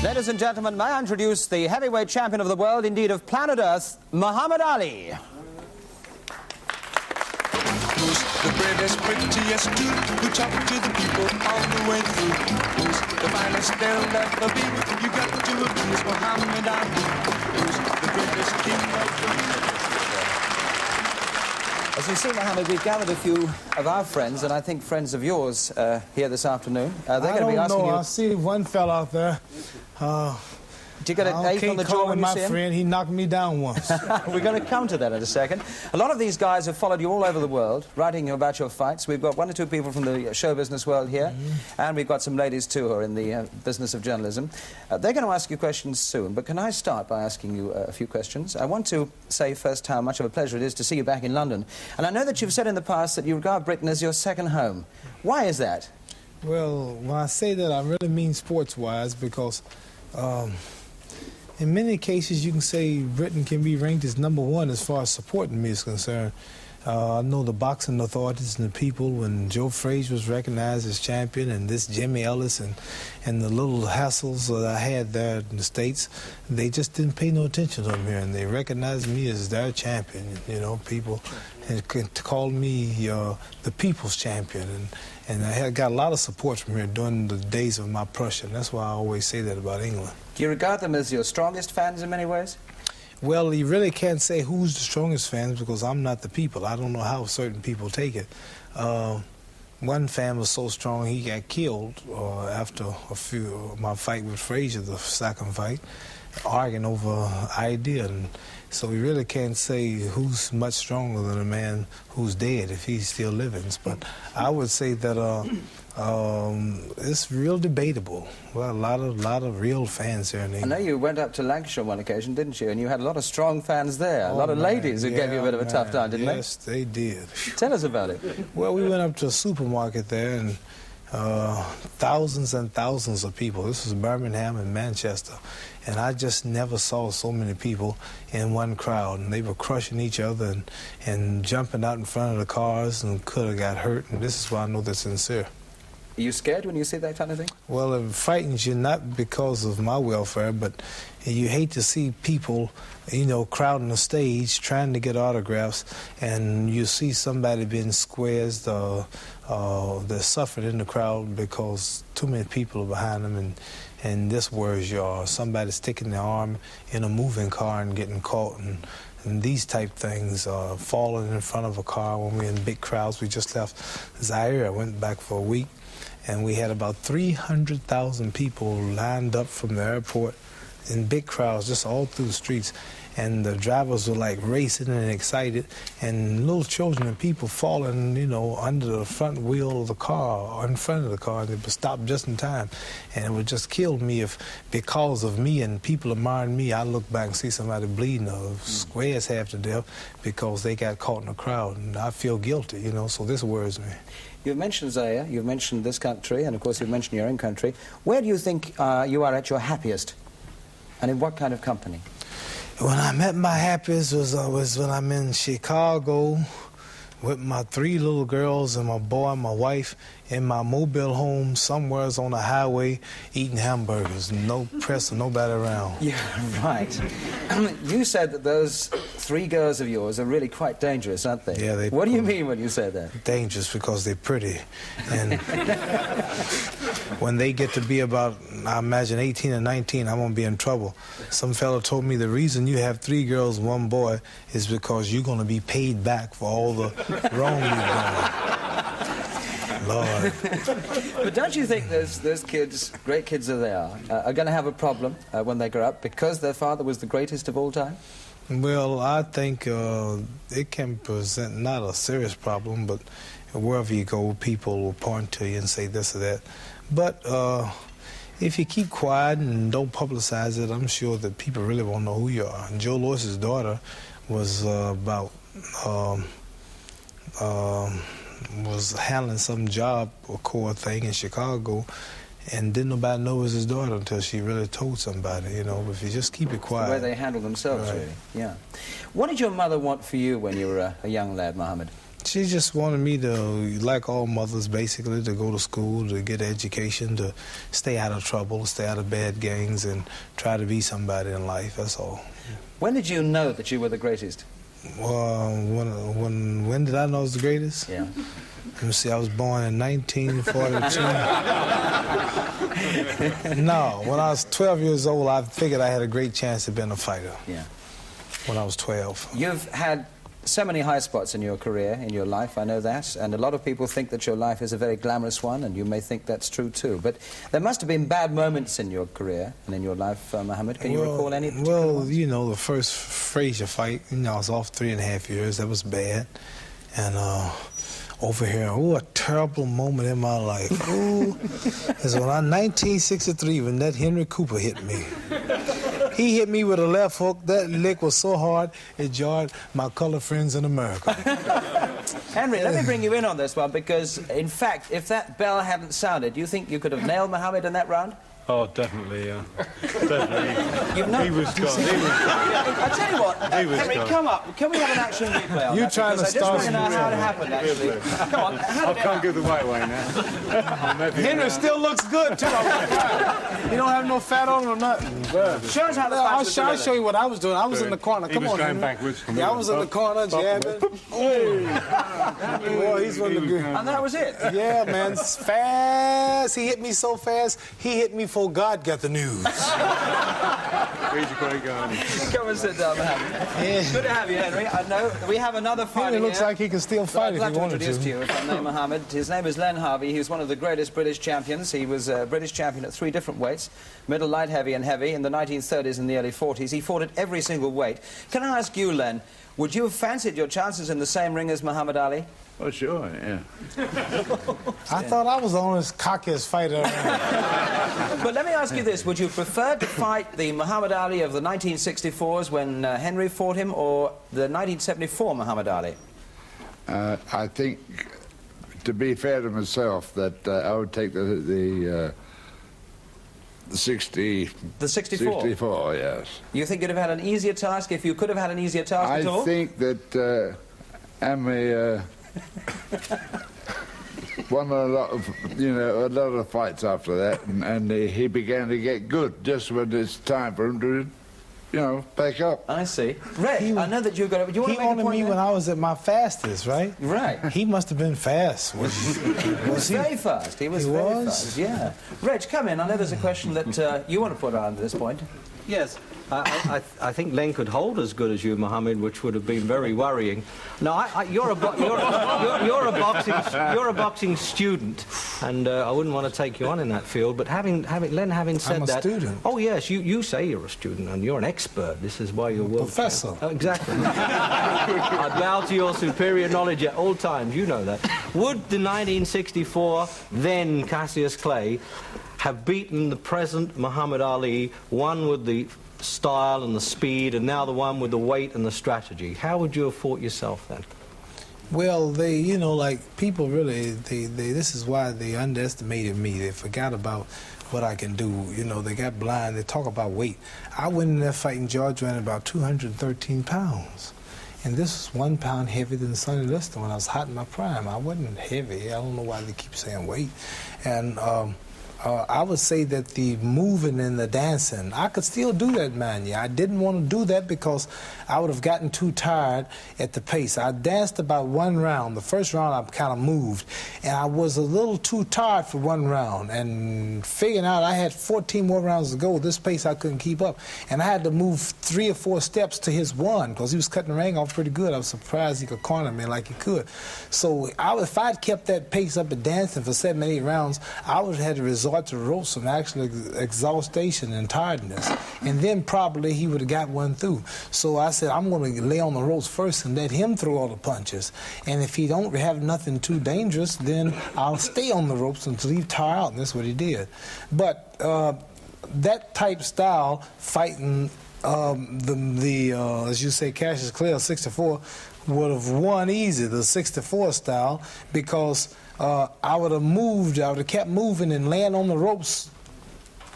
Ladies and gentlemen, may I introduce the heavyweight champion of the world, indeed of planet Earth, Muhammad Ali. Who's the bravest, prettiest dude who talked to the people all the way through? Who's the finest there'll ever be? You got to abuse Muhammad Ali. Who's the greatest king of the world? As you see, Mohammed, we've gathered a few of our friends, and I think friends of yours here this afternoon. They're going to be asking you... I see one fella out there. Do you get an ache on the jaw when you see him? my friend, he knocked me down once. We're going to come to that in a second. A lot of these guys have followed you all over the world, writing about your fights. We've got one or two people from the show business world here, and we've got some ladies too who are in the business of journalism. They're going to ask you questions soon, but can I start by asking you a few questions? I want to say first how much of a pleasure it is to see you back in London. And I know that you've said in the past that you regard Britain as your second home. Why is that? Well, when I say that, I really mean sports-wise, because in many cases, you can say Britain can be ranked as #1 as far as supporting me is concerned. I know the boxing authorities and the people, when Joe Frazier was recognized as champion, and this Jimmy Ellis and the little hassles that I had there in the States, they just didn't pay no attention to them here, and they recognized me as their champion. You know, people called me the people's champion, and I got a lot of support from here during the days of my Prussia, and that's why I always say that about England. Do you regard them as your strongest fans in many ways? Well, you really can't say who's the strongest fans because I'm not the people. I don't know how certain people take it. One fan was so strong he got killed after my fight with Frazier, the second fight, arguing over an idea. And so we really can't say who's much stronger than a man who's dead if he's still living. But I would say that it's real debatable. Well, a lot of real fans here in England. I know you went up to Lancashire on one occasion, didn't you? And you had a lot of strong fans there. A lot of ladies who gave you a bit of a tough time, didn't they? Yes, they did. Tell us about it. Well, we went up to a supermarket there, and thousands and thousands of people. This was Birmingham and Manchester. And I just never saw so many people in one crowd. And they were crushing each other and jumping out in front of the cars and could have got hurt. And this is why I know they're sincere. Are you scared when you see that kind of thing? Well, it frightens you not because of my welfare, but you hate to see people, you know, crowding the stage trying to get autographs, and you see somebody being squeezed or they're suffering in the crowd because too many people are behind them, and this worries you, or somebody sticking their arm in a moving car and getting caught, and these type things, falling in front of a car when we're in big crowds. We just left Zaire. I went back for a week, and we had about 300,000 people lined up from the airport in big crowds just all through the streets. And the drivers were like racing and excited, and little children and people falling, you know, under the front wheel of the car or in front of the car, and they would stop just in time. And it would just kill me if, because of me and people admiring me, I look back and see somebody bleeding or squares half to death because they got caught in the crowd, and I feel guilty, you know, so this worries me. You've mentioned Zaire, you've mentioned this country, and of course you've mentioned your own country. Where do you think you are at your happiest, and in what kind of company? When I'm at my happiest was when I'm in Chicago with my 3 little girls and my boy and my wife in my mobile home somewhere on the highway eating hamburgers. No press or nobody around. Yeah, right. You said that those 3 girls of yours are really quite dangerous, aren't they? Yeah, What do you mean when you say that? Dangerous because they're pretty. And when they get to be about, I imagine, 18 or 19, I'm going to be in trouble. Some fellow told me the reason you have 3 girls and 1 boy is because you're going to be paid back for all the wrong you've done. Lord. But don't you think those kids, great kids as they are going to have a problem when they grow up because their father was the greatest of all time? Well, I think it can present not a serious problem, but wherever you go, people will point to you and say this or that. But if you keep quiet and don't publicize it, I'm sure that people really won't know who you are. And Joe Louis's daughter was was handling some job or core thing in Chicago, and didn't nobody know it was his daughter until she really told somebody, you know. If you just keep it quiet. The way they handle themselves, right. Really. Yeah. What did your mother want for you when you were a young lad, Mohammed? She just wanted me to, like all mothers, basically, to go to school, to get an education, to stay out of trouble, stay out of bad gangs, and try to be somebody in life. That's all. When did you know that you were the greatest? When did I know I was the greatest? Yeah. Let me see, I was born in 1942. No, when I was 12 years old, I figured I had a great chance of being a fighter. Yeah. When I was 12. You've had so many high spots in your career, in your life, I know that, and a lot of people think that your life is a very glamorous one, and you may think that's true too. But there must have been bad moments in your career and in your life, Muhammad. Can you recall any particular ones? You know, the first Frazier fight, you know, I was off 3.5 years. That was bad. And over here, a terrible moment in my life. Is when 1963, when that Henry Cooper hit me. He hit me with a left hook. That lick was so hard, it jarred my colored friends in America. Henry, let me bring you in on this one, because, in fact, if that bell hadn't sounded, do you think you could have nailed Muhammad in that round? Oh, definitely, yeah. Definitely. He was gone. I tell you what, Henry, gone. come up. Can we have an action replay on You that? trying Because to I start just want to know how it happened, actually. Come on. How I did it can't give the weight away now. Henry still looks good, too. He don't have no fat on him or nothing. Show us how the I'll fight was show you what I was doing. I was in the corner. He Come was on, going Henry. backwards. Yeah, I was in the corner, jabbing. Boy, he's one of the good. And that was it. Yeah, man, fast. He hit me so fast, he hit me before God got the news. He's a great guy. Come and sit down, Muhammad. Yeah. Good to have you, Henry. I know we have another fighter Henry looks here. like he can still So fight I'd if like he to wanted introduce to to. you, if I may, Muhammad. His name is Len Harvey. He's one of the greatest British champions. He was a British champion at 3 different weights, middle, light, heavy and heavy, in the 1930s and the early 40s. He fought at every single weight. Can I ask you, Len, would you have fancied your chances in the same ring as Muhammad Ali? Oh, sure, yeah. I thought I was the only cockiest fighter around. But let me ask you this. Would you prefer to fight the Muhammad Ali of the 1964s when Henry fought him, or the 1974 Muhammad Ali? I think, to be fair to myself, that I would take the 64. The 64? 64, yes. You think you'd have had an easier task if you could have had an easier task at all? I think that Amri won a lot of fights after that, and he began to get good just when it's time for him to, back up. I see. Red, I know that you've got... Do you want He to make a wanted point me there? when I was at my fastest, right? Right. He must have been fast. He was very fast. He was very fast, yeah. Reg, come in. I know there's a question that you want to put on at this point. Yes, I think Len could hold as good as you, Muhammad, which would have been very worrying. No, you're a boxing student, and I wouldn't want to take you on in that field. But Len, having said I'm a that, student. Oh yes, you say you're a student, and you're an expert. This is why you're world Professor. champion. Oh, exactly. I bow to your superior knowledge at all times. You know that. Would the 1964 then Cassius Clay have beaten the present Muhammad Ali, one with the style and the speed, and now the one with the weight and the strategy? How would you have fought yourself then? Well, people really, this is why they underestimated me. They forgot about what I can do. They got blind. They talk about weight. I went in there fighting George Rand about 213 pounds. And this was 1 pound heavier than Sonny Liston when I was hot in my prime. I wasn't heavy. I don't know why they keep saying weight. And I would say that the moving and the dancing, I could still do that, man. Yeah, I didn't want to do that because I would have gotten too tired at the pace. I danced about 1 round. The first round I kind of moved, and I was a little too tired for 1 round. And figuring out I had 14 more rounds to go, this pace I couldn't keep up. And I had to move 3 or 4 steps to his 1 because he was cutting the ring off pretty good. I was surprised he could corner me like he could. So if I'd kept that pace up and dancing for 7 or 8 rounds, I would have had to resort to ropes from actual exhaustion and tiredness, and then probably he would have got one through. So I said, I'm going to lay on the ropes first and let him throw all the punches, and if he don't have nothing too dangerous, then I'll stay on the ropes until he tire out, and that's what he did. But that type style, fighting as you say, Cassius Clay 64, would have won easy, the 64 style, because I would have kept moving, and laying on the ropes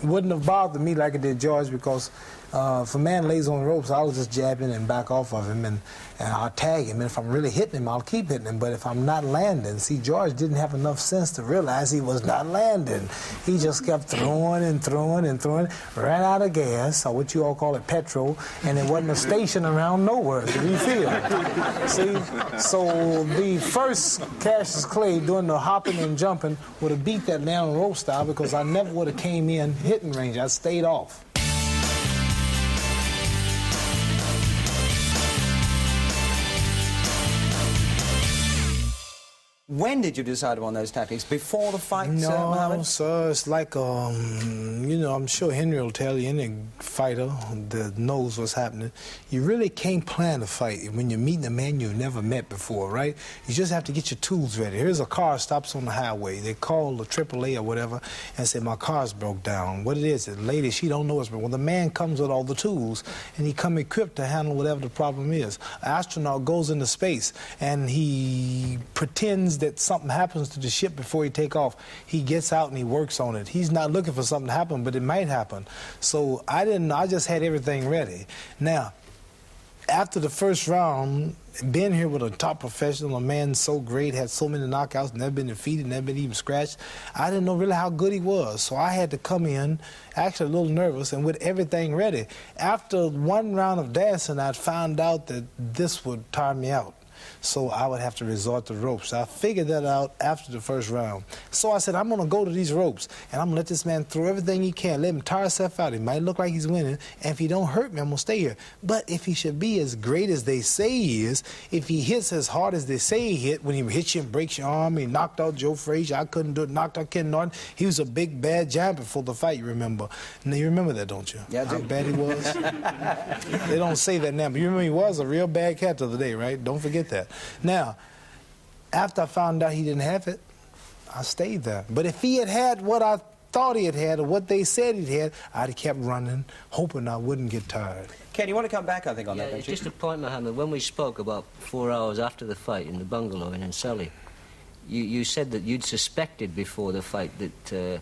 wouldn't have bothered me like it did George, because If a man lays on the ropes, I'll just jab in and back off of him, and I'll tag him. And if I'm really hitting him, I'll keep hitting him. But if I'm not landing, see, George didn't have enough sense to realize he was not landing. He just kept throwing and throwing and throwing, ran out of gas, or what you all call it, petrol, and there wasn't a station around nowhere to refill. See, so the first Cassius Clay doing the hopping and jumping would have beat that down rope style, because I never would have came in hitting range. I stayed off. When did you decide upon those tactics? Before the fight, Muhammad? No, sir, it's like, you know, I'm sure Henry will tell you, any fighter that knows what's happening, you really can't plan a fight when you're meeting a man you've never met before, right? You just have to get your tools ready. Here's a car stops on the highway. They call the AAA or whatever and say, my car's broke down. What it is, the lady, she don't know it's broke. Well, the man comes with all the tools, and he come equipped to handle whatever the problem is. An astronaut goes into space, and he pretends that something happens to the ship before he take off. He gets out and he works on it. He's not looking for something to happen, but it might happen. So I didn't know. I just had everything ready. Now, after the first round, being here with a top professional, a man so great, had so many knockouts, never been defeated, never been even scratched, I didn't know really how good he was. So I had to come in, actually a little nervous, and with everything ready. After one round of dancing, I found out that this would tire me out. So I would have to resort to ropes. I figured that out after the first round. So I said, I'm going to go to these ropes, and I'm going to let this man throw everything he can. Let him tire himself out. He might look like he's winning, and if he don't hurt me, I'm going to stay here. But if he should be as great as they say he is, if he hits as hard as they say he hit, when he hits you and breaks your arm, he knocked out Joe Frazier, I couldn't do it, knocked out Ken Norton. He was a big, bad giant before the fight, you remember. Now, you remember that, don't you? Yeah, I do. How bad he was? They don't say that now, but you remember he was a real bad cat the other day, right? Don't forget that. Now, after I found out he didn't have it, I stayed there. But if he had had what I thought he had or what they said he had, I'd have kept running, hoping I wouldn't get tired. Ken, you want to come back, I think, on that, don't you? Just a point, Mohammed. When we spoke about 4 hours after the fight in the bungalow in Sully, you said that you'd suspected before the fight that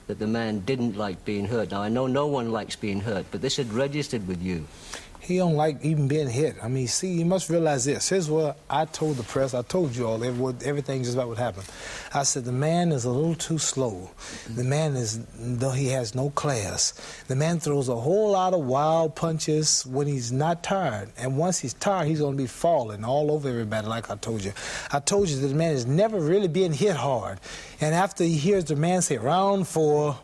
the man didn't like being hurt. Now, I know no one likes being hurt, but this had registered with you. He don't like even being hit. I mean, see, you must realize this. Here's what I told the press. I told you all everything just about what happened. I said, the man is a little too slow. The man is, though he has no class. The man throws a whole lot of wild punches when he's not tired. And once he's tired, he's going to be falling all over everybody, like I told you. I told you that the man is never really being hit hard. And after he hears the man say, round 4,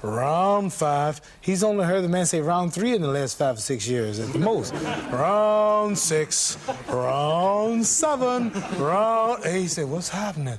round 5. He's only heard the man say round 3 in the last 5 or 6 years at the most. Round 6, round 7, round 8. He said, what's happening?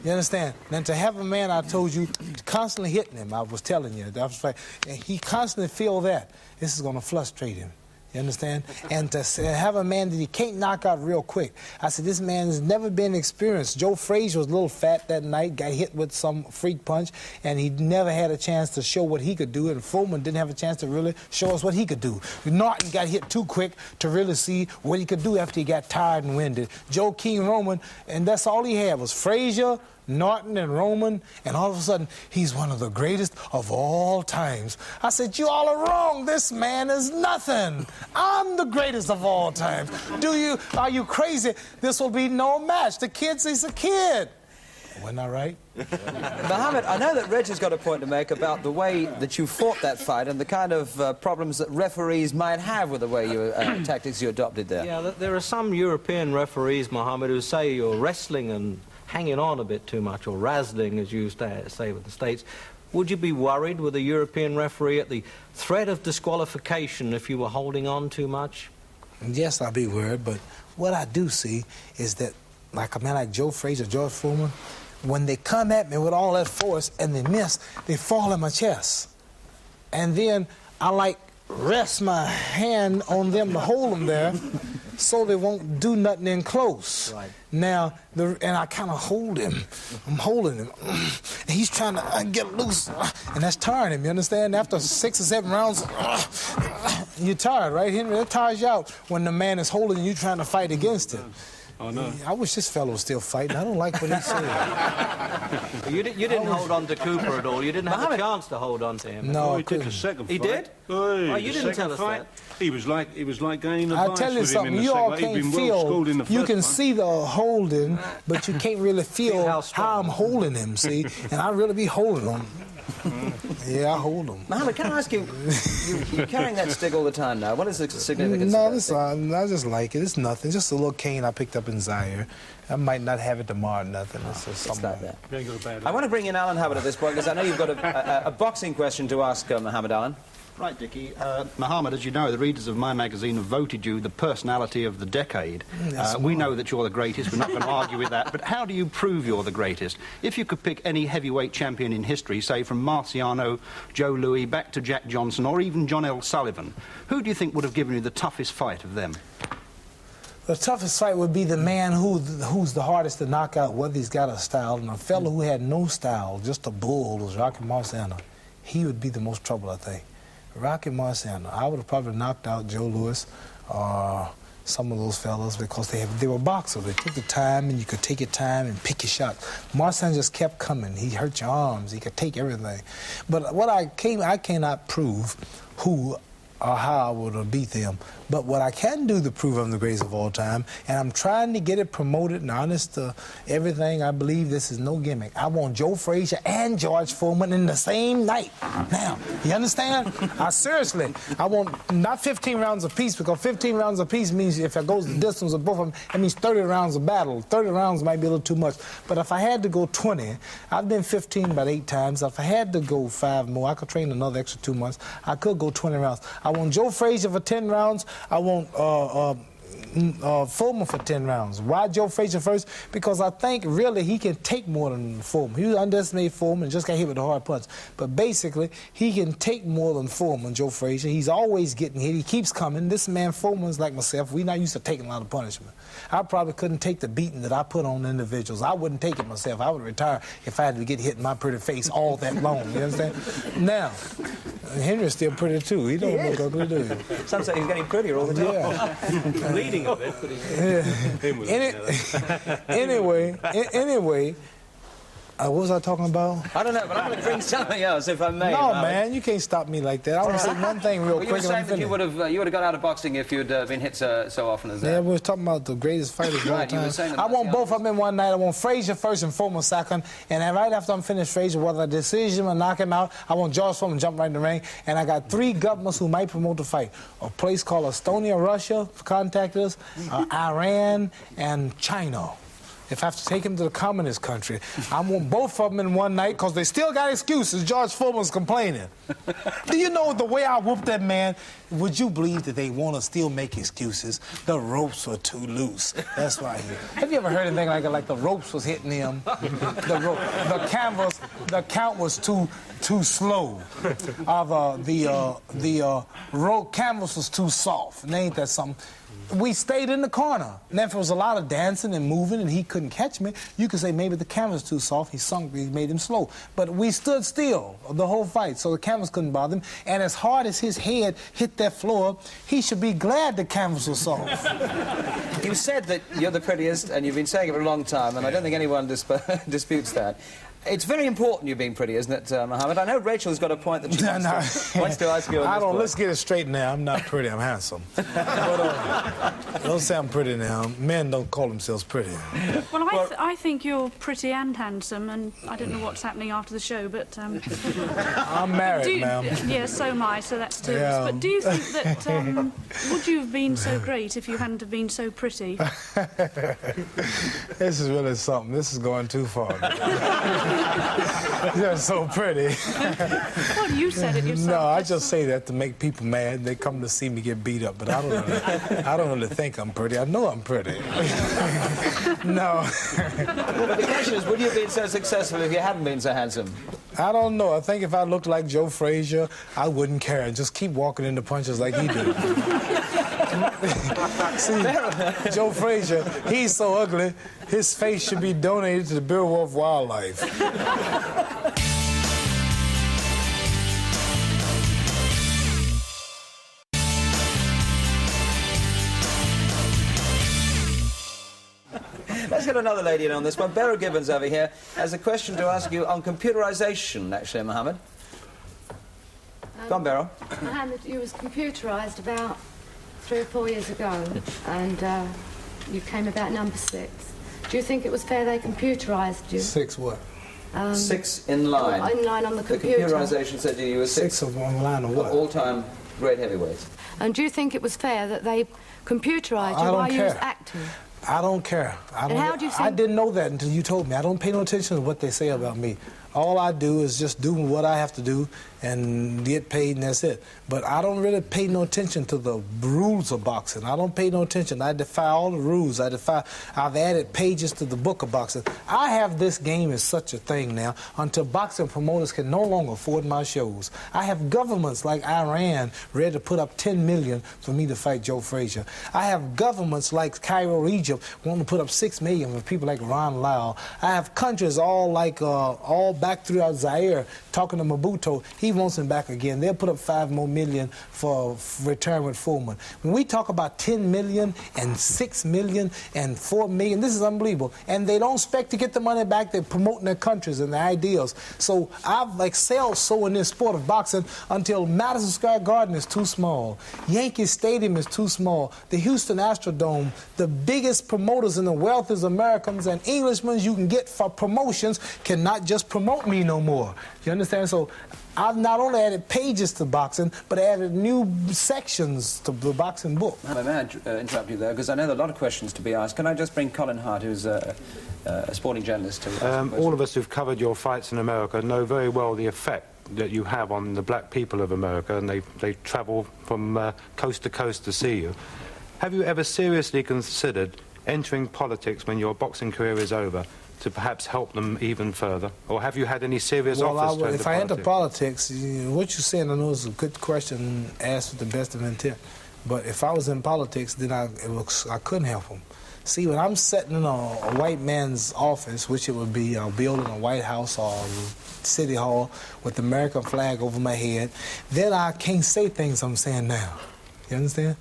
You understand? Then to have a man, I told you, constantly hitting him, I was telling you, and he constantly feel that. This is going to frustrate him. You understand? And to have a man that he can't knock out real quick. I said, this man has never been experienced. Joe Frazier was a little fat that night, got hit with some freak punch, and he never had a chance to show what he could do, and Foreman didn't have a chance to really show us what he could do. Norton got hit too quick to really see what he could do after he got tired and winded. Joe King Roman, and that's all he had was Frazier, Norton and Roman, and all of a sudden, he's one of the greatest of all times. I said, you all are wrong. This man is nothing. I'm the greatest of all times. Are you crazy? This will be no match. The kid's a kid. Wasn't I right? Mohammed, I know that Reg has got a point to make about the way that you fought that fight and the kind of problems that referees might have with the way tactics you adopted there. Yeah, there are some European referees, Mohammed, who say you're wrestling and hanging on a bit too much, or razzling, as you say with the States. Would you be worried with a European referee at the threat of disqualification if you were holding on too much? Yes, I'd be worried, but what I do see is that, like a man like Joe Frazier, George Foreman, when they come at me with all that force and they miss, they fall in my chest. And then I rest my hand on them to hold them there so they won't do nothing in close. Right. Now, and I kind of hold him. I'm holding him. And he's trying to get loose. And that's tiring him, you understand? After 6 or 7 rounds, you're tired, right, Henry? That tires you out when the man is holding you trying to fight against him. I know. I wish this fellow was still fighting. I don't like what he said. You didn't hold on to Cooper at all. You didn't have a Mohammed- chance to hold on to him. No, Oh, I he took a couldn't. second He fight. did? Hey, Oh, you the didn't tell second us fight. He was like gaining I advice tell you with him in something, the you second all fight. He'd can't been well schooled in the feel, you first can one. see the holding, but you can't really feel how how strong. I'm holding him, see? And I really be holding him. Yeah, I hold him. Mohammed, can I ask you, you're carrying that stick all the time now. What is the significance No, of that this, stick? I just like it. It's nothing. Just a little cane I picked up in Zaire. I might not have it tomorrow, nothing. It's just It's something. like that. You ain't got a bad I want to bring in Alan Hubbard at this point, because I know you've got a boxing question to ask Mohammed Alan. Right, Dickie. Mohammed, as you know, the readers of my magazine have voted you the personality of the decade. We know that you're the greatest. We're not going to argue with that. But how do you prove you're the greatest? If you could pick any heavyweight champion in history, say from Marciano, Joe Louis, back to Jack Johnson, or even John L. Sullivan, who do you think would have given you the toughest fight of them? The toughest fight would be the man who's the hardest to knock out, whether he's got a style. And a fellow who had no style, just a bull, was Rocky Marciano. He would be the most trouble, I think. Rocky Marciano. I would have probably knocked out Joe Louis or some of those fellas because they were boxers. They took the time, and you could take your time and pick your shots. Marciano just kept coming. He hurt your arms. He could take everything. But what I cannot prove who or how I would have beat them. But what I can do to prove I'm the greatest of all time, and I'm trying to get it promoted and honest to everything, I believe this is no gimmick. I want Joe Frazier and George Foreman in the same night. Now, you understand? Seriously, I want not 15 rounds apiece, because 15 rounds apiece means if it goes the distance of both of them, it means 30 rounds of battle. 30 rounds might be a little too much. But if I had to go 20, I've been 15 about 8 times. If I had to go 5 more, I could train another extra 2 months. I could go 20 rounds. I want Joe Frazier for 10 rounds. I want Foreman for 10 rounds. Why Joe Frazier first? Because I think really he can take more than Foreman. He was underestimated Foreman and just got hit with a hard punch. But basically, he can take more than Foreman, Joe Frazier. He's always getting hit. He keeps coming. This man Foreman's like myself. We're not used to taking a lot of punishment. I probably couldn't take the beating that I put on individuals. I wouldn't take it myself. I would retire if I had to get hit in my pretty face all that long. You understand? Now, Henry's still pretty too. He don't look ugly, do he? Some say he's getting prettier all the time. Yeah. Bleeding a bit, but Anyway, what was I talking about? I don't know, but I'm going to bring something else, if I may. No, Mohammed. man, you can't stop me like that. I want to say one thing real Well, you quick. were and I'm saying that you would have got out of boxing if you'd been hit so often as that. Yeah, we were talking about the greatest fighters of all Right, you were time. saying that I about want the both of them in one night. I want Frazier first and Foreman second. And then right after I'm finished Frazier, whether a decision or knock him out, I want George Foreman to jump right in the ring. And I got 3 governments who might promote the fight. A place called Estonia, Russia, contacted us, Iran, and China. If I have to take him to the communist country, I want both of them in one night because they still got excuses. George Foreman's complaining. Do you know the way I whooped that man? Would you believe that they want to still make excuses? The ropes were too loose. That's why. Have you ever heard anything like it? Like the ropes was hitting him, the count was too slow. The rope canvas was too soft. And ain't that something? We stayed in the corner. And if there was a lot of dancing and moving and he couldn't catch me, you could say maybe the canvas was too soft. He made him slow. But we stood still the whole fight, so the canvas couldn't bother him. And as hard as his head hit that floor, he should be glad the canvas was soft. You said that you're the prettiest, and you've been saying it for a long time, and I don't think anyone disputes that. It's very important you being pretty, isn't it, Mohammed? I know Rachel's got a point that she wants to ask you on this point. Let's get it straight now. I'm not pretty, I'm handsome. But, don't say I'm pretty now. Men don't call themselves pretty. Well, I think you're pretty and handsome, and I don't know what's happening after the show, but... I'm married, ma'am. Yeah, so am I, so that's 2 of Yeah. us. But do you think that... would you have been so great if you hadn't have been so pretty? This is really something. This is going too far. You're so pretty. Well, you said it yourself. No, I just say that to make people mad. They come to see me get beat up, but I don't really think I'm pretty. I know I'm pretty. No. But the question is, would you have been so successful if you hadn't been so handsome? I don't know. I think if I looked like Joe Frazier, I wouldn't care and just keep walking into punches like he did. See, Joe Frazier, he's so ugly, his face should be donated to the Bureau of Wildlife. get another lady in on this one. Beryl Gibbons over here has a question to ask you on computerisation, actually, Mohammed. Go on, Beryl. Mohammed, you was computerised about 3 or 4 years ago, and you came about number 6. Do you think it was fair they computerised you? 6 what? 6 in line. In line on the computer. The computerisation said you were 6 of one line of what? All-time great heavyweights. And do you think it was fair that they computerised I you don't while you was care. acting? I don't care. How do you I think... didn't know that until you told me. I don't pay no attention to what they say about me. All I do is just do what I have to do and get paid, and that's it. But I don't really pay no attention to the rules of boxing. I don't pay no attention. I defy all the rules. I've added pages to the book of boxing. I have this game as such a thing now until boxing promoters can no longer afford my shows. I have governments like Iran ready to put up $10 million for me to fight Joe Frazier. I have governments like Cairo, Egypt, wanting to put up $6 million for people like Ron Lyle. I have countries all like all back throughout Zaire talking to Mobutu. He wants him back again. They'll put up $5 more million for return with Foreman. When we talk about $10 million and $6 million and $4 million, this is unbelievable. And they don't expect to get the money back. They're promoting their countries and their ideals. So I've excelled so in this sport of boxing until Madison Square Garden is too small. Yankee Stadium is too small. The Houston Astrodome, the biggest promoters in the world is Americans, and Englishmen you can get for promotions cannot just promote me no more. You understand? So I've not only added pages to boxing, but added new sections to the boxing book. May I interrupt you there, because I know there are a lot of questions to be asked. Can I just bring Colin Hart, who's a sporting journalist, to ask all of us who've covered your fights in America know very well the effect that you have on the black people of America, and they travel from coast to coast to see you. Have you ever seriously considered entering politics when your boxing career is over, to perhaps help them even further? Or have you had any serious offers to enter if I enter politics, what you're saying, I know is a good question asked with the best of intent. But if I was in politics, then I couldn't help them. See, when I'm sitting in a white man's office, which it would be a building, a White House or City Hall with the American flag over my head, then I can't say things I'm saying now. You understand?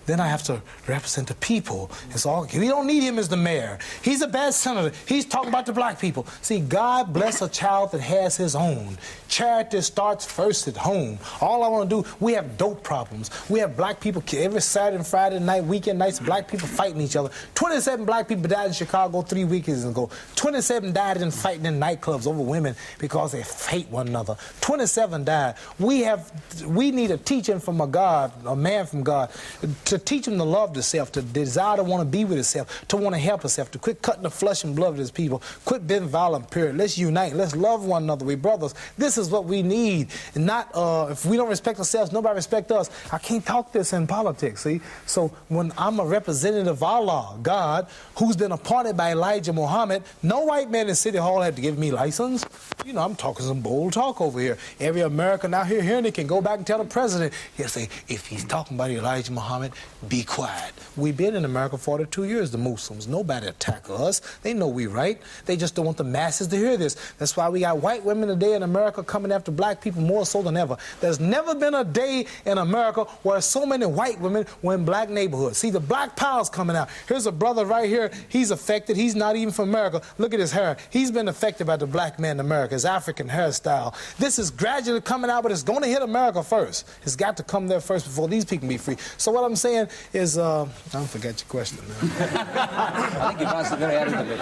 Then I have to represent the people. It's all, we don't need him as the mayor. He's a bad senator. He's talking about the black people. See, God bless a child that has his own. Charity starts first at home. All I want to do, we have dope problems. We have black people every Saturday and Friday night, weekend nights, black people fighting each other. 27 black people died in Chicago 3 weekends ago. 27 died in fighting in nightclubs over women because they hate one another. 27 died. We need a teaching from a man from God, to teach him to love the self, to desire to want to be with himself, to want to help himself, to quit cutting the flesh and blood of his people, quit being violent, period. Let's unite. Let's love one another. We brothers. This is what we need. And not, if we don't respect ourselves, nobody respect us. I can't talk this in politics, see? So when I'm a representative of Allah, God, who's been appointed by Elijah Muhammad, no white man in City Hall had to give me license. You know, I'm talking some bold talk over here. Every American out here hearing it can go back and tell the president, he'll say, if he's talking about Elijah Muhammad, be quiet. We've been in America 42 years, the Muslims. Nobody attack us. They know we right. They just don't want the masses to hear this. That's why we got white women today in America coming after black people more so than ever. There's never been a day in America where so many white women were in black neighborhoods. See, the black power's coming out. Here's a brother right here. He's affected. He's not even from America. Look at his hair. He's been affected by the black man in America, his African hairstyle. This is gradually coming out, but it's going to hit America first. It's got to come there first before these people can be free. So what I'm saying is, I forget your question now. I think you've answered very adequately.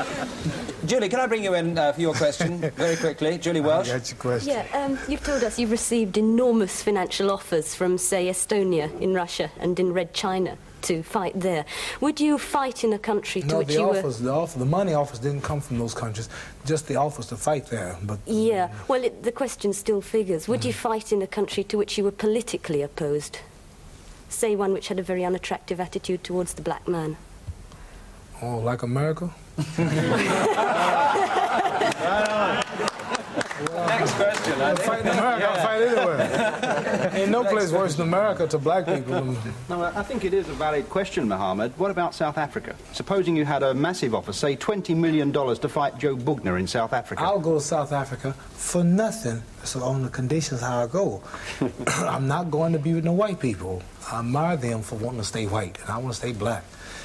Julie, can I bring you in for your question very quickly? Julie Welsh. I got your question. Yeah, you've told us you've received enormous financial offers from, say, Estonia in Russia and in Red China to fight there. Would you fight in a country to which you were... No, the money offers didn't come from those countries, just the offers to fight there. But yeah, well, the question still figures. Would you fight in a country to which you were politically opposed? Say one which had a very unattractive attitude towards the black man. Oh, like America? Next question. I'll fight in America, I'll fight anywhere. Ain't no place worse than America to black people. No, I think it is a valid question, Mohammed. What about South Africa? Supposing you had a massive offer, say $20 million to fight Joe Bugner in South Africa. I'll go to South Africa for nothing. So on the conditions how I go. I'm not going to be with no white people. I admire them for wanting to stay white, and I want to stay black.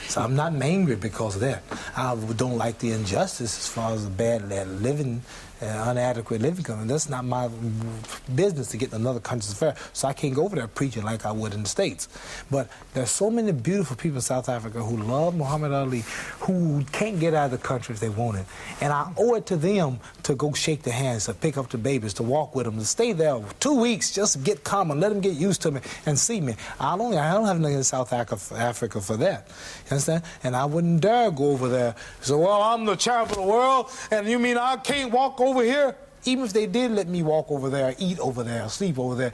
So I'm not angry because of that. I don't like the injustice as far as the bad living, inadequate living coming. That's not my business to get in another country's affair. So I can't go over there preaching like I would in the States. But there's so many beautiful people in South Africa who love Muhammad Ali, who can't get out of the country if they want it. And I owe it to them to go shake their hands, to pick up the babies, to walk with them, to stay there 2 weeks just to get calm and let them get used to me and see me. I don't have nothing in South Africa for that. You understand? And I wouldn't dare go over there. So, well, I'm the champ of the world, and you mean I can't walk over here? Even if they did let me walk over there, eat over there, sleep over there,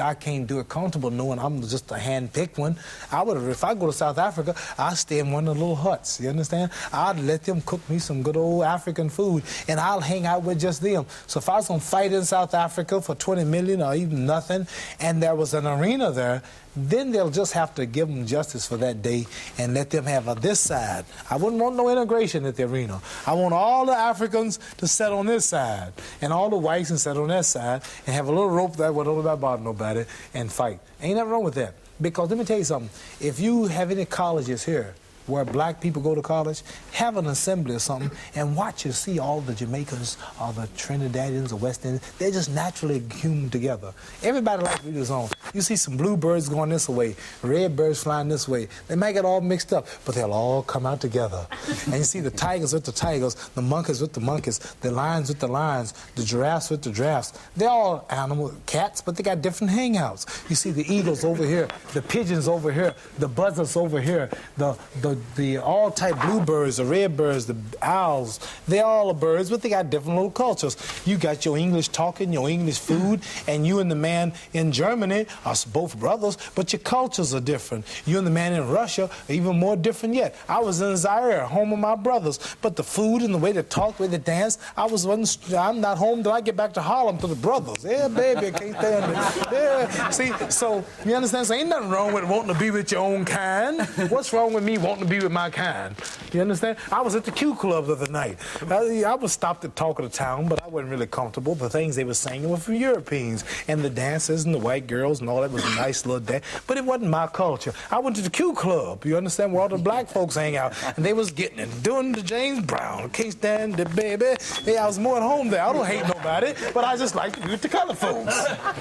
I can't do it comfortable knowing I'm just a hand-picked one. If I go to South Africa, I'd stay in one of the little huts, you understand? I'd let them cook me some good old African food, and I'll hang out with just them. So if I was going to fight in South Africa for 20 million or even nothing, and there was an arena there, then they'll just have to give them justice for that day and let them have this side. I wouldn't want no integration at the arena. I want all the Africans to sit on this side and all the whites to sit on that side and have a little rope there where don't bother nobody and fight. Ain't nothing wrong with that. Because let me tell you something. If you have any colleges here where black people go to college, have an assembly or something and watch and see all the Jamaicans or the Trinidadians or West Indians. They're just naturally human together. Everybody likes to be his own. You see some bluebirds going this way, red birds flying this way. They might get all mixed up, but they'll all come out together. And you see the tigers with the tigers, the monkeys with the monkeys, the lions with the lions, the giraffes with the giraffes. They're all animal cats, but they got different hangouts. You see the eagles over here, the pigeons over here, the buzzards over here, the all-type bluebirds, the red birds, the owls. They're all birds, but they got different little cultures. You got your English talking, your English food, and you and the man in Germany are both brothers, but your cultures are different. You and the man in Russia are even more different yet. I was in Zaire, home of my brothers, but the food and the way they talk, the way they dance, I'm not home till I get back to Harlem to the brothers. Yeah, baby, I can't stand it. Yeah, see, so you understand? So ain't nothing wrong with wanting to be with your own kind. What's wrong with me wanting to be with my kind? You understand? I was at the Q Club the other night. I was stopped at Talk of the Town, but I wasn't really comfortable. The things they were singing were from Europeans, and the dances and the white girls and all that was a nice little dance, but it wasn't my culture. I went to the Q Club, you understand, where all the black folks hang out, and they was getting it, doing the James Brown, can't stand it, baby. Yeah, I was more at home there. I don't hate nobody, but I just like to be with the color folks.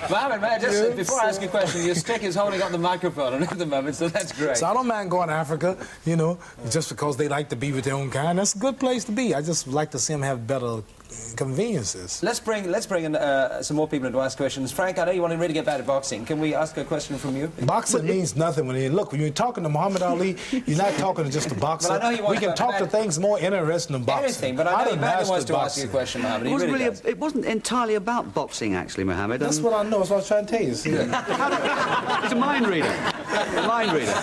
Mohammed, man, just before I ask you a question, your stick is holding up the microphone at the moment, so that's great. So I don't mind going to Africa, you know, just because they like to be with their own kind. That's a good place to be. I just like to see them have better conveniences. Let's bring in some more people in to ask questions. Frank, I know you want to really get back to boxing. Can we ask a question from you? Boxing means nothing when you're talking to Muhammad Ali, you're not talking to just a boxer. Well, I know you want we can talk to things more interesting than boxing. Anything, but I know Emmanuel wants to ask you a question, Mohammed. It wasn't entirely about boxing, actually, Mohammed. That's what I know. That's what I was trying to tell you. See? It's a mind reader. A mind reader.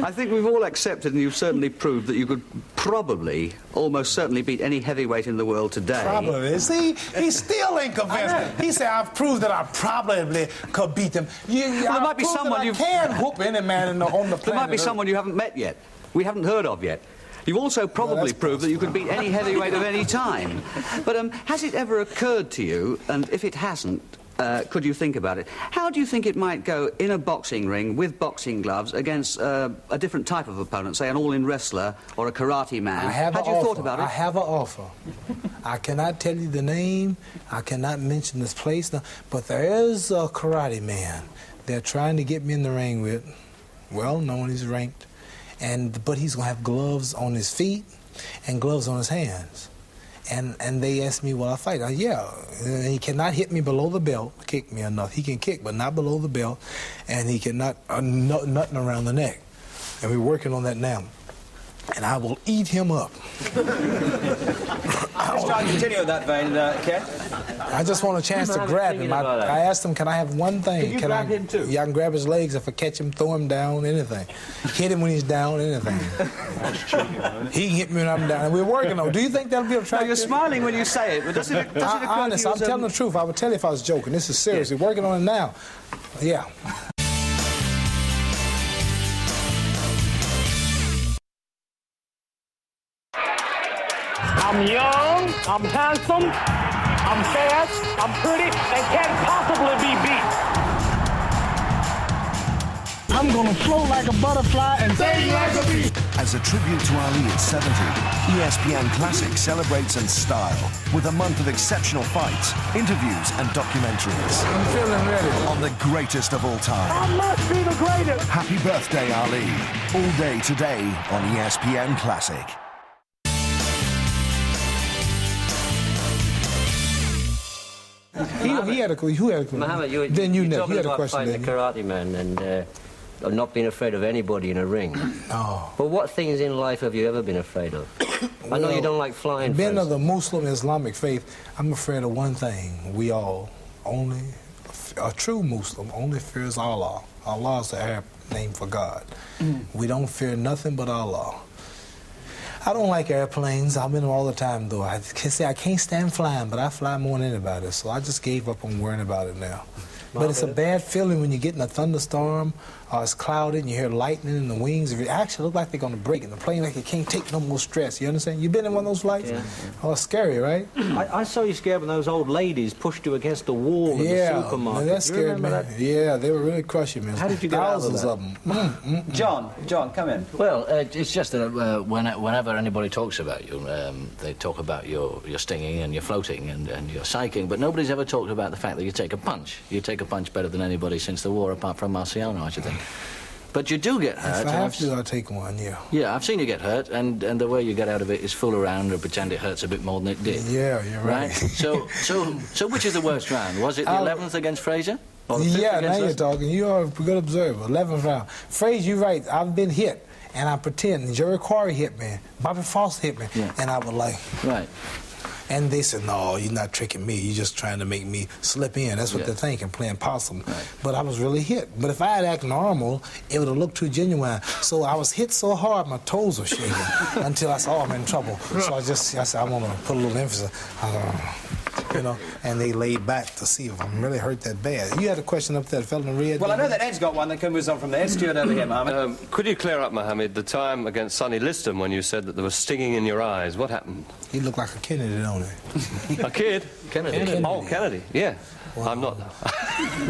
I think we've all accepted, and you've certainly proved, that you could probably, almost certainly, beat any heavyweight in the world today. Probably. See, he still ain't convinced. He said, I've proved that I probably could beat him. There might be someone you can whoop any man on the planet. There might be someone you haven't met yet. We haven't heard of yet. You've also probably proved that you could beat any heavyweight of any time. But has it ever occurred to you, and if it hasn't, could you think about it? How do you think it might go in a boxing ring with boxing gloves against a different type of opponent, say an all-in wrestler or a karate man? Had you thought about it? I have an offer. I cannot tell you the name. I cannot mention this place, but there is a karate man they're trying to get me in the ring with. Well known, he's ranked. But he's going to have gloves on his feet and gloves on his hands. And they asked me, will I fight? Yeah. He cannot hit me below the belt, kick me enough. He can kick, but not below the belt. And he cannot, nothing around the neck. And we're working on that now. And I will eat him up. Let's try and continue in that vein, Ken. I just want a chance to grab him. I asked him, can I have one thing? Can you grab him too? Yeah, I can grab his legs if I catch him, throw him down, anything. Hit him when he's down, anything. He can hit me when I'm down. And we're working on it. Do you think that'll be attractive? No, you're smiling when you say it, but does it honest, I'm telling the truth. I would tell you if I was joking. This is serious. We're working on it now. Yeah. I'm young, I'm handsome, I'm fast, I'm pretty, and can't possibly be beat. gonna float like a butterfly and sing like a bee. As a tribute to Ali at 70, ESPN Classic celebrates in style with a month of exceptional fights, interviews and documentaries. I'm feeling ready. On the greatest of all time. I must be the greatest. Happy birthday, Ali. All day today on ESPN Classic. He had a question. Muhammad, then you talking had a about question. fighting the karate man and not being afraid of anybody in a ring. Oh. But what things in life have you ever been afraid of? I know you don't like flying. Being of the Muslim Islamic faith, I'm afraid of one thing. We all, only a true Muslim only fears Allah. Allah is the Arab name for God. We don't fear nothing but Allah. I don't like airplanes. I'm in them all the time, though. I can say I can't stand flying, but I fly more than anybody, so I just gave up on worrying about it now. But it's a bad feeling when you get in a thunderstorm or it's cloudy and you hear lightning in the wings. It actually looks like they're going to break, and the plane like it can't take no more stress. You understand? You been in one of those flights? Yeah. Oh, it's scary, right? I saw you scared when those old ladies pushed you against the wall in the supermarket. Yeah, that scared me. Yeah, they were really crushing me. How did you get Thousands out of them. John, come in. Well, it's just that whenever anybody talks about you, they talk about your stinging and your floating and your psyching, but nobody's ever talked about the fact that you take a punch. You take a punch better than anybody since the war, apart from Marciano, I should think. But you do get hurt. If I have to, I'll take one, yeah. Yeah, I've seen you get hurt, and the way you get out of it is fool around or pretend it hurts a bit more than it did. Yeah, you're right. So which is the worst round? Was it the 11th against Frazier? Or the 5th Yeah, now against you're talking. You are a good observer. 11th round. Frazier, you're right. I've been hit, and I pretend. Jerry Quarry hit me. Bobby Foster hit me. Yeah. And I was like... Right. And they said, no, you're not tricking me. You're just trying to make me slip in. That's what they're thinking, playing possum. Right. But I was really hit. But if I had acted normal, it would have looked too genuine. So I was hit so hard, my toes were shaking until I saw I'm in trouble. So I said, I want to put a little emphasis. You know, and they laid back to see if I'm really hurt that bad. You had a question up there, the fellow in red. Well, I know that Ed's got one that comes on from there. Ed Stewart over here, Mohammed. Could you clear up, Mohammed, the time against Sonny Liston when you said that there was stinging in your eyes? What happened? He looked like a Kennedy, don't he? A kid? Kennedy. Oh, Kennedy, yeah. Wow. I'm not.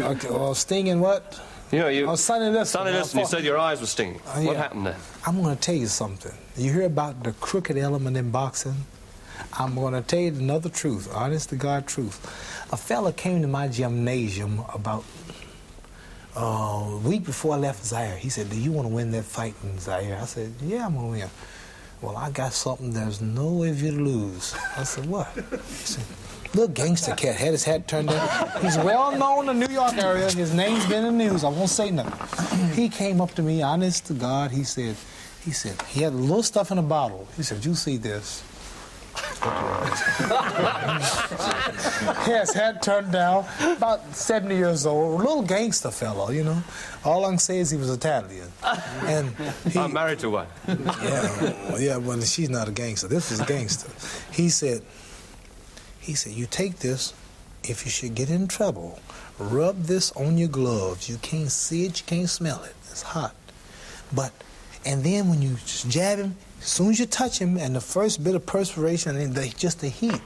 Okay, well, stinging what? You know, you... Oh, Sonny Liston. Sonny Liston, you said your eyes were stinging. What happened there? I'm going to tell you something. You hear about the crooked element in boxing? I'm going to tell you another truth, honest to God truth. A fella came to my gymnasium about a week before I left Zaire. He said, do you want to win that fight in Zaire? I said, yeah, I'm going to win. Well, I got something there's no way for you to lose. I said, what? He said, little gangster cat, had his hat turned down. He's well known in the New York area. His name's been in the news. I won't say nothing. He came up to me, honest to God, he said, he had a little stuff in a bottle. He said, you see this? His head turned down, about 70 years old, a little gangster fellow, you know. All I can say is he was Italian. And I'm married to one. Yeah, well, she's not a gangster. This is a gangster. He said, you take this, if you should get in trouble, rub this on your gloves. You can't see it, you can't smell it. It's hot. And then when you just jab him, as soon as you touch him, and the first bit of perspiration, and just the heat,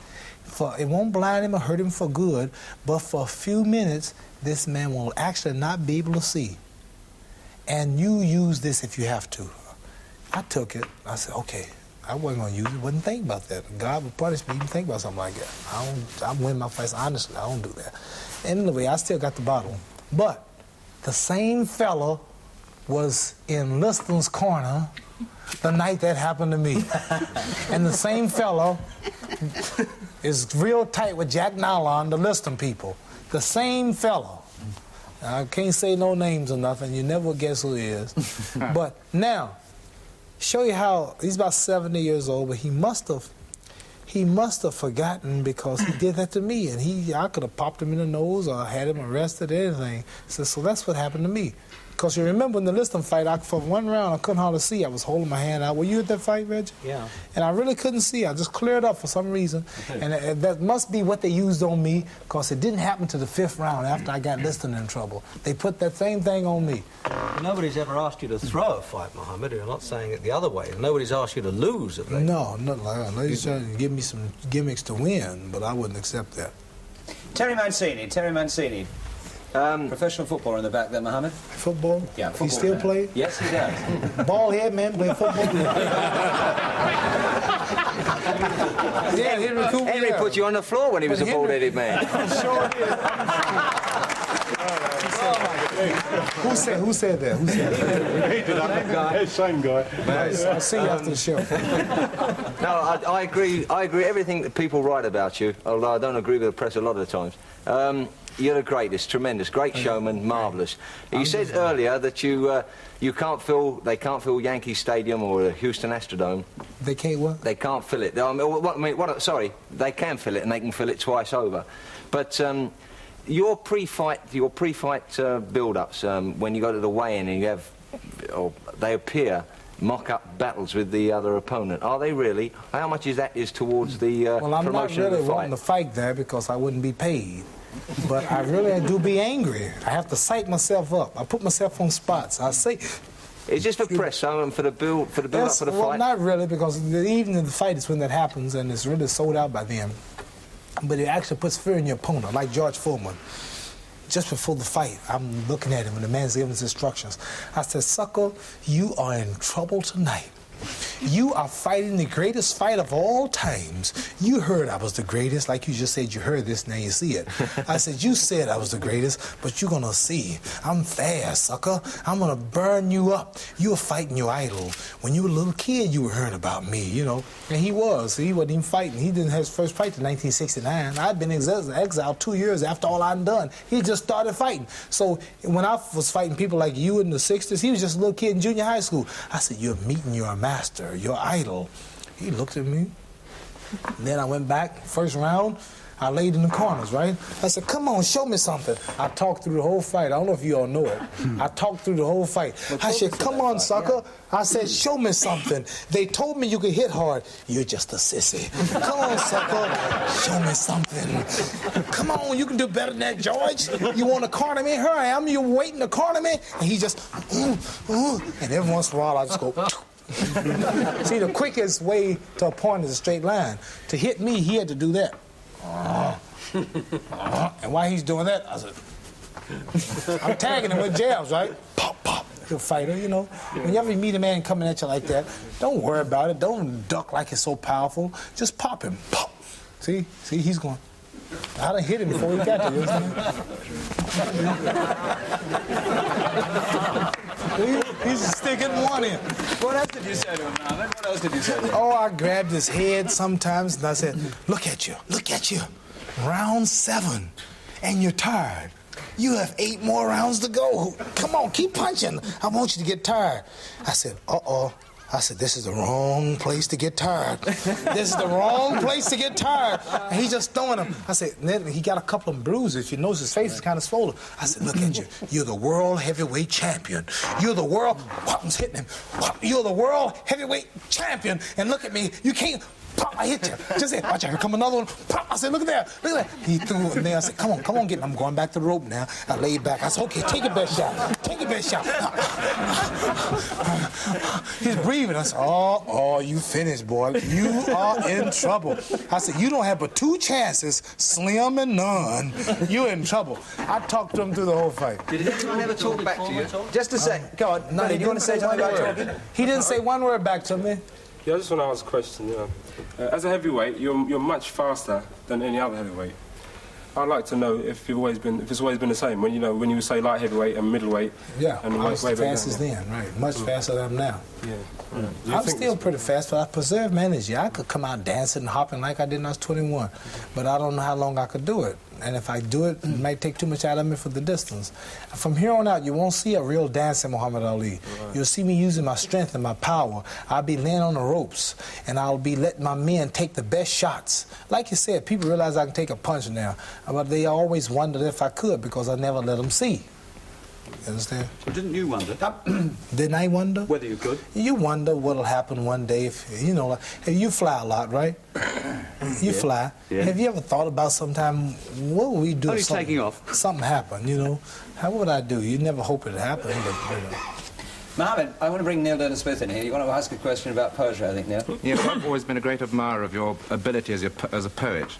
it won't blind him or hurt him for good, but for a few minutes, this man will actually not be able to see. And you use this if you have to. I took it. I said, okay. I wasn't going to use it. Wasn't thinking about that. God would punish me even think about something like that. I win my fights honestly. I don't do that. Anyway, I still got the bottle. But the same fella was in Liston's corner the night that happened to me. And the same fellow is real tight with Jack Nylon, the Liston people. The same fellow. I can't say no names or nothing. You never guess who he is. But now, show you how he's about 70 years old, but he must have forgotten because he did that to me, and I could have popped him in the nose or had him arrested or anything. So that's what happened to me. Because you remember in the Liston fight, for one round, I couldn't hardly see. I was holding my hand out. Were you at that fight, Reggie? Yeah. And I really couldn't see. I just cleared up for some reason. Okay. And that must be what they used on me, because it didn't happen to the 5th round after I got Liston in trouble. They put that same thing on me. Nobody's ever asked you to throw a fight, Mohammed. You're not saying it the other way. Nobody's asked you to lose, have they? No, nothing like that. Nobody's trying to give me some gimmicks to win, but I wouldn't accept that. Terry Mancini. Professional footballer in the back there, Mohammed. Football? Yeah, football. He still play? Yes, he does. Bald head man playing football? Yeah, Henry put you on the floor when he was a bald-headed man. Sure did. Who said that? Who said that? He did. Same guy. Nice. I'll see you after the show. No, I agree. I agree everything that people write about you, although I don't agree with the press a lot of the times. You're the greatest, tremendous, great showman, marvellous. You said earlier that you can't fill, they can't fill Yankee Stadium or the Houston Astrodome. They can't what? They can't fill it. Sorry, they can fill it and they can fill it twice over. But your pre-fight build-ups, when you go to the weigh-in and you have, or they appear mock-up battles with the other opponent. Are they really? How much is that towards the well, I'm not promotion really of the fight? wanting to fight there because I wouldn't be paid. But I really do be angry. I have to psych myself up. I put myself on spots. I say... It's just for press, so for the build up for the fight? Well, not really, because the evening of the fight is when that happens, and it's really sold out by then. But it actually puts fear in your opponent, like George Foreman. Just before the fight, I'm looking at him, and the man's giving his instructions. I said, sucker, you are in trouble tonight. You are fighting the greatest fight of all times. You heard I was the greatest, like you just said you heard this, now you see it. I said, you said I was the greatest, but you're gonna see. I'm fast, sucker. I'm gonna burn you up. You were fighting your idol. When you were a little kid, you were hearing about me, you know. And he wasn't even fighting. He didn't have his first fight till 1969. I'd been exiled 2 years after all I'd done. He just started fighting. So when I was fighting people like you in the 60s, he was just a little kid in junior high school. I said, you're meeting your master, your idol. He looked at me. Then I went back, first round, I laid in the corners, right? I said, come on, show me something. I talked through the whole fight. I don't know if you all know it. I talked through the whole fight. I said, come on, sucker. I said, show me something. They told me you could hit hard. You're just a sissy. Come on, sucker. Show me something. Come on, you can do better than that, George. You want to corner me? Here I am. You're waiting to corner me? And he just, and every once in a while I just go, See, the quickest way to a point is a straight line. To hit me, he had to do that. And while he's doing that, I said, I'm tagging him with jabs, right? Pop, pop. The fighter, you know. Whenever you meet a man coming at you like that, don't worry about it. Don't duck like it's so powerful. Just pop him. Pop. See, he's going. I done hit him before he got to you. He's sticking one in. What else did you say to him, Mohammed? What else did you say to him? Oh, I grabbed his head sometimes and I said, look at you. Round 7, and you're tired. You have 8 more rounds to go. Come on, keep punching. I want you to get tired. I said, uh-oh. I said, this is the wrong place to get tired. This is the wrong place to get tired. And he's just throwing them. I said, then he got a couple of bruises. You notice his face is kind of swollen. I said, look at you. You're the world heavyweight champion. You're the world, whop, I'm hitting him. Whop, you're the world heavyweight champion. And look at me, you can't, pop, I hit you. Just say, watch out, here come another one. Pop, I said, look at that. He threw it in there. I said, come on, get him. I'm going back to the rope now. I laid back. I said, okay, take your best shot. Take your best shot. He's breathing. I said, oh, you finished, boy. You are in trouble. I said, you don't have but 2 chances, slim and none. You're in trouble. I talked to him through the whole fight. Did anyone ever talk back to you? Just a sec. Go on. No, you want to say something about talking? He didn't say one word back to me. Yeah, I just want to ask a question, you know. As a heavyweight, you're much faster than any other heavyweight. I'd like to know if it's always been the same. When you say light heavyweight and middleweight. Yeah, and I was the fastest then, right? Much faster than I am now. Yeah. I'm still pretty fast, but I preserve my energy. I could come out dancing and hopping like I did when I was 21, but I don't know how long I could do it. And if I do it, it might take too much out of me for the distance. From here on out, you won't see a real dancing Muhammad Ali. Right. You'll see me using my strength and my power. I'll be laying on the ropes, and I'll be letting my men take the best shots. Like you said, people realize I can take a punch now, but they always wondered if I could because I never let them see. You understand? Well, didn't you wonder? Didn't I wonder? Whether you could? You wonder what'll happen one day if, you know, you fly a lot, right? You fly. Yeah. Have you ever thought about sometime, what would we do if taking off. Something happened, you know? How would I do? You never hope it happened, but, you know. Mohammed, I want to bring Neil Durden-Smith in here. You want to ask a question about poetry, I think, Neil? Yes, I've always been a great admirer of your ability as a poet.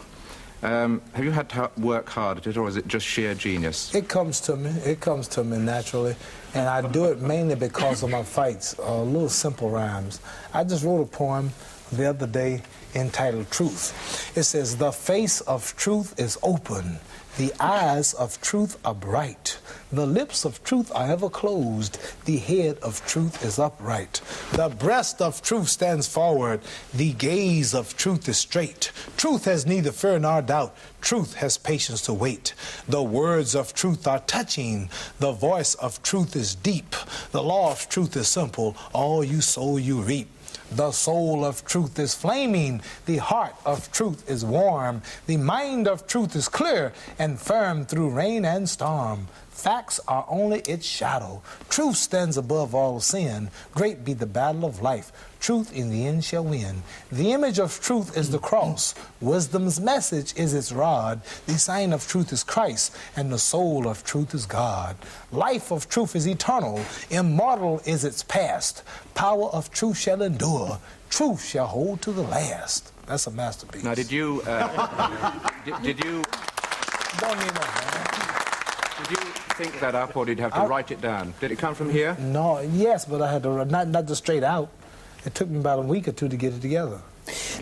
Have you had to work hard at it, or is it just sheer genius? It comes to me. It comes to me naturally. And I do it mainly because of my fights, little simple rhymes. I just wrote a poem the other day entitled Truth. It says, the face of truth is open. The eyes of truth are bright. The lips of truth are ever closed. The head of truth is upright. The breast of truth stands forward. The gaze of truth is straight. Truth has neither fear nor doubt. Truth has patience to wait. The words of truth are touching. The voice of truth is deep. The law of truth is simple. All you sow, you reap. The soul of truth is flaming. The heart of truth is warm. The mind of truth is clear and firm through rain and storm. Facts are only its shadow. Truth stands above all sin. Great be the battle of life. Truth in the end shall win. The image of truth is the cross. Wisdom's message is its rod. The sign of truth is Christ, and the soul of truth is God. Life of truth is eternal. Immortal is its past. Power of truth shall endure. Truth shall hold to the last. That's a masterpiece. Now, did you... did you... Don't need no, man. Did you think that up, or did you have to write it down? Did it come from here? No, yes, but I had to, not just straight out. It took me about a week or two to get it together.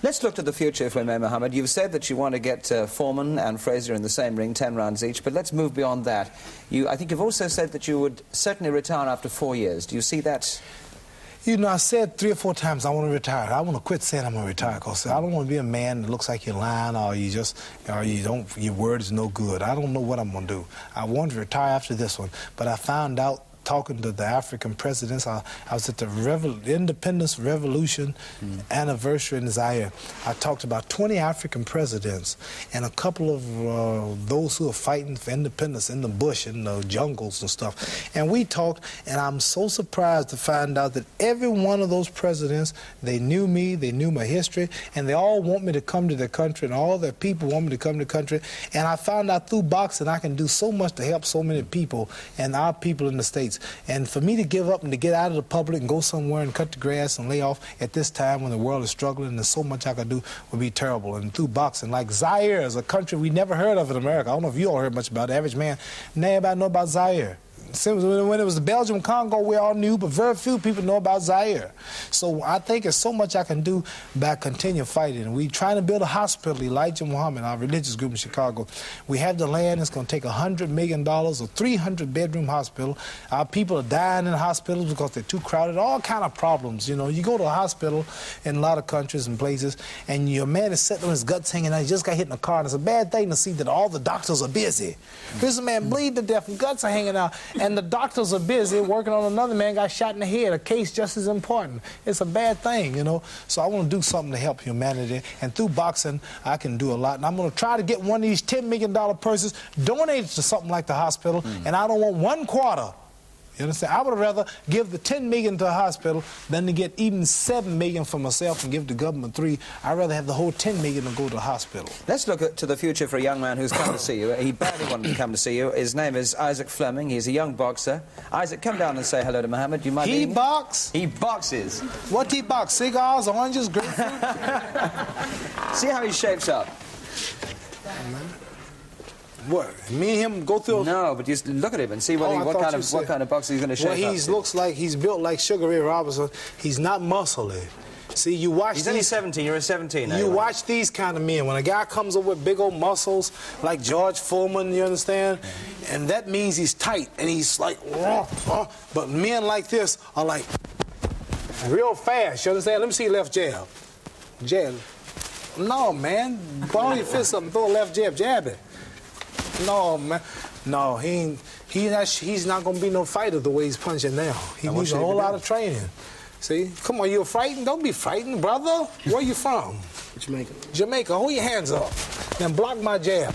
Let's look to the future, if we may, Mohammed. You've said that you want to get Foreman and Frazier in the same ring, 10 rounds each, but let's move beyond that. I think you've also said that you would certainly retire after 4 years. Do you see that? You know, I said 3 or 4 times I want to retire. I want to quit saying I'm going to retire because I don't want to be a man that looks like you're lying or your word is no good. I don't know what I'm going to do. I want to retire after this one, but I found out talking to the African presidents. I was at the Independence Revolution anniversary in Zaire. I talked to about 20 African presidents and a couple of those who are fighting for independence in the bush, in the jungles and stuff. And we talked, and I'm so surprised to find out that every one of those presidents, they knew me, they knew my history, and they all want me to come to their country, and all their people want me to come to the country. And I found out through boxing I can do so much to help so many people, and our people in the States. And for me to give up and to get out of the public and go somewhere and cut the grass and lay off at this time when the world is struggling and there's so much I could do would be terrible. And through boxing, like Zaire is a country we never heard of in America. I don't know if you all heard much about it. Average man, everybody know about Zaire. When it was the Belgium Congo, we all knew, but very few people know about Zaire. So I think there's so much I can do by continuing fighting. We're trying to build a hospital, Elijah Muhammad, our religious group in Chicago. We have the land. It's going to take $100 million, a 300-bedroom hospital. Our people are dying in hospitals because they're too crowded. All kind of problems, you know. You go to a hospital in a lot of countries and places, and your man is sitting on his guts hanging out. He just got hit in a car, and it's a bad thing to see that all the doctors are busy. This man bleed to death, and guts are hanging out. And the doctors are busy working on another man got shot in the head, a case just as important. It's a bad thing, you know. So I want to do something to help humanity. And through boxing, I can do a lot. And I'm going to try to get one of these $10 million purses donated to something like the hospital. And I don't want 1 quarter. You understand? I would rather give the $10 million to a hospital than to get even $7 million for myself and give the government 3. I'd rather have the whole $10 million to go to the hospital. Let's look to the future for a young man who's come to see you. He badly wanted to come to see you. His name is Isaac Fleming. He's a young boxer. Isaac, come down and say hello to Mohammed. You might He box? He boxes. What he box? Cigars, oranges, grapefruit? See how he shapes up. What? Me and him go through? No, but just look at him and see what kind of boxer he's going to shape up. Well, he looks like he's built like Sugar Ray Robinson. He's not muscly. See, you watch He's only 17. You're a 17 now. You watch these kind of men. When a guy comes up with big old muscles, like George Foreman, you understand? And that means he's tight, and he's like, but men like this are like real fast, you understand? Let me see your left jab. Jab. No, man. Ball your fist up and throw a left jab. Jab it. No, man. No, he's not going to be no fighter the way he's punching now. He needs a whole lot of training. See? Come on, you're frightened? Don't be frightened, brother. Where you from? Jamaica. Jamaica. Hold your hands up. Then block my jab.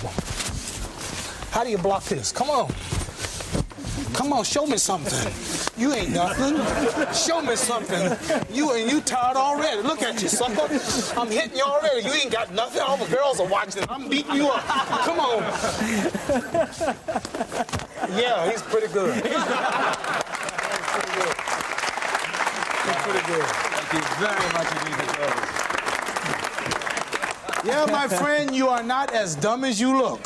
How do you block this? Come on. Come on, show me something. You ain't nothing. Show me something. You tired already. Look at you, sucker. I'm hitting you already. You ain't got nothing. All the girls are watching. I'm beating you up. Come on. Yeah, he's pretty good. He's pretty good. Thank you very much indeed, Mr. Elvis. Yeah, my friend, you are not as dumb as you look.